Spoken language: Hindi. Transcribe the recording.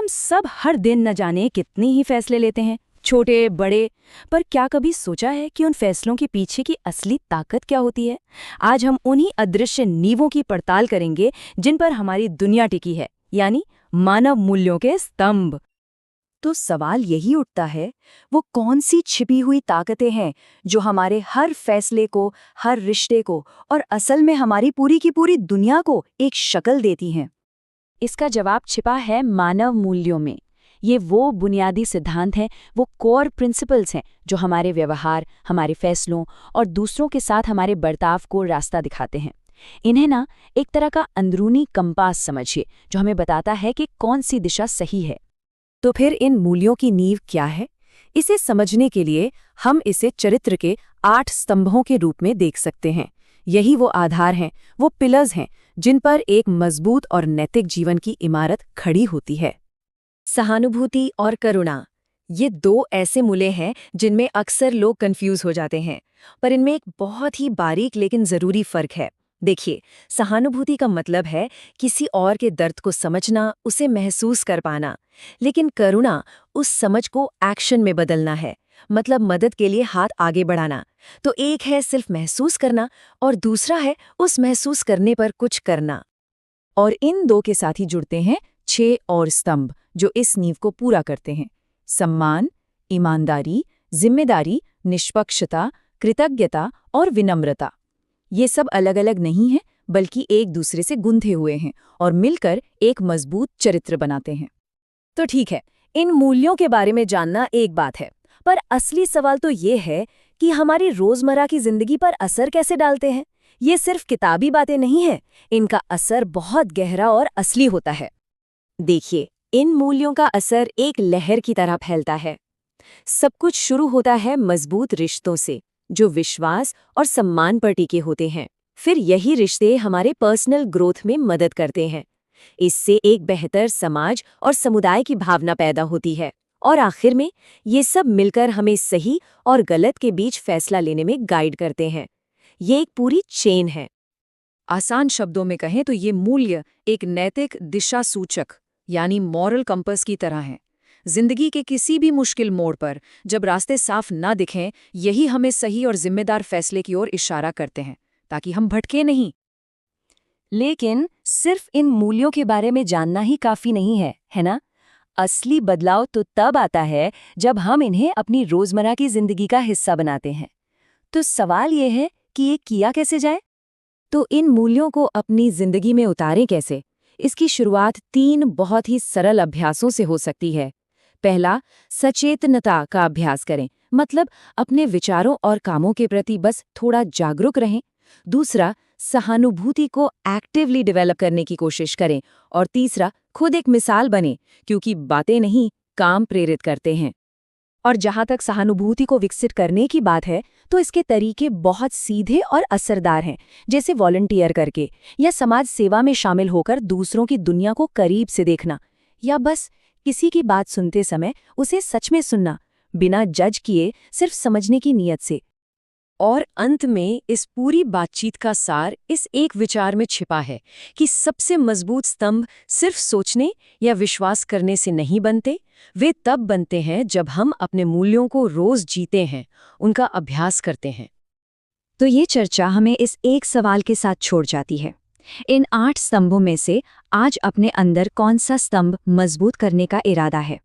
हम सब हर दिन न जाने कितने ही फैसले लेते हैं, छोटे बड़े। पर क्या कभी सोचा है कि उन फैसलों के पीछे की असली ताकत क्या होती है? आज हम उन्हीं अदृश्य नींवों की पड़ताल करेंगे जिन पर हमारी दुनिया टिकी है, यानी मानव मूल्यों के स्तंभ। तो सवाल यही उठता है, वो कौन सी छिपी हुई ताकतें हैं जो हमारे हर फैसले को, हर रिश्ते को और असल में हमारी पूरी की पूरी दुनिया को एक शक्ल देती हैं? इसका जवाब छिपा है मानव मूल्यों में। ये वो बुनियादी सिद्धांत हैं, वो कोर प्रिंसिपल्स हैं जो हमारे व्यवहार, हमारे फैसलों और दूसरों के साथ हमारे बर्ताव को रास्ता दिखाते हैं। इन्हें ना एक तरह का अंदरूनी कंपास समझिए, जो हमें बताता है कि कौन सी दिशा सही है। तो फिर इन मूल्यों की नींव क्या है? इसे समझने के लिए हम इसे चरित्र के 8 स्तंभों के रूप में देख सकते हैं। यही वो आधार हैं, वो पिलर्स हैं जिन पर एक मजबूत और नैतिक जीवन की इमारत खड़ी होती है। सहानुभूति और करुणा, ये 2 ऐसे मूल्य हैं जिनमें अक्सर लोग कंफ्यूज हो जाते हैं, पर इनमें एक बहुत ही बारीक लेकिन जरूरी फर्क है। देखिए, सहानुभूति का मतलब है किसी और के दर्द को समझना, उसे महसूस कर पाना। लेकिन करुणा उस समझ को एक्शन में बदलना है, मतलब मदद के लिए हाथ आगे बढ़ाना। तो एक है सिर्फ महसूस करना और दूसरा है उस महसूस करने पर कुछ करना। और इन 2 के साथ ही जुड़ते हैं 6 और स्तंभ जो इस नींव को पूरा करते हैं: सम्मान, ईमानदारी, जिम्मेदारी, निष्पक्षता, कृतज्ञता और विनम्रता। ये सब अलग अलग नहीं हैं, बल्कि एक दूसरे से गुंथे हुए हैं और मिलकर एक मजबूत चरित्र बनाते हैं। तो ठीक है, इन मूल्यों के बारे में जानना एक बात है, पर असली सवाल तो ये है कि हमारी रोजमर्रा की जिंदगी पर असर कैसे डालते हैं। ये सिर्फ किताबी बातें नहीं हैं, इनका असर बहुत गहरा और असली होता है। देखिए, इन मूल्यों का असर एक लहर की तरह फैलता है। सब कुछ शुरू होता है मजबूत रिश्तों से, जो विश्वास और सम्मान पर टिके होते हैं। फिर यही रिश्ते हमारे पर्सनल ग्रोथ में मदद करते हैं। इससे एक बेहतर समाज और समुदाय की भावना पैदा होती है, और आखिर में ये सब मिलकर हमें सही और गलत के बीच फैसला लेने में गाइड करते हैं। ये एक पूरी चेन है। आसान शब्दों में कहें तो ये मूल्य एक नैतिक दिशा सूचक यानी मॉरल कंपस की तरह हैं। जिंदगी के किसी भी मुश्किल मोड़ पर जब रास्ते साफ ना दिखें, यही हमें सही और जिम्मेदार फैसले की ओर इशारा करते हैं, ताकि हम भटके नहीं। लेकिन सिर्फ इन मूल्यों के बारे में जानना ही काफी नहीं है ना? असली बदलाव तो तब आता है जब हम इन्हें अपनी रोजमर्रा की जिंदगी का हिस्सा बनाते हैं। तो सवाल ये है कि ये किया कैसे जाए? तो इन मूल्यों को अपनी जिंदगी में उतारें कैसे? इसकी शुरुआत 3 बहुत ही सरल अभ्यासों से हो सकती है। पहला, सचेतनता का अभ्यास करें, मतलब अपने विचारों और कामों के प्रति बस थोड़ा जागरूक रहें। दूसरा, सहानुभूति को एक्टिवली डेवलप करने की कोशिश करें। और तीसरा, खुद एक मिसाल बने, क्योंकि बातें नहीं, काम प्रेरित करते हैं। और जहाँ तक सहानुभूति को विकसित करने की बात है, तो इसके तरीके बहुत सीधे और असरदार हैं, जैसे वॉलंटियर करके, या समाज सेवा में शामिल होकर दूसरों की दुनिया को करीब से देखना, या बस किसी की बात सुनते समय उसे सच में सुनना, बिना जज किए, सिर्फ समझने की नीयत से। और अंत में इस पूरी बातचीत का सार इस एक विचार में छिपा है कि सबसे मजबूत स्तंभ सिर्फ सोचने या विश्वास करने से नहीं बनते, वे तब बनते हैं जब हम अपने मूल्यों को रोज जीते हैं, उनका अभ्यास करते हैं। तो ये चर्चा हमें इस एक सवाल के साथ छोड़ जाती है, इन 8 स्तंभों में से आज अपने अंदर कौन सा स्तंभ मजबूत करने का इरादा है?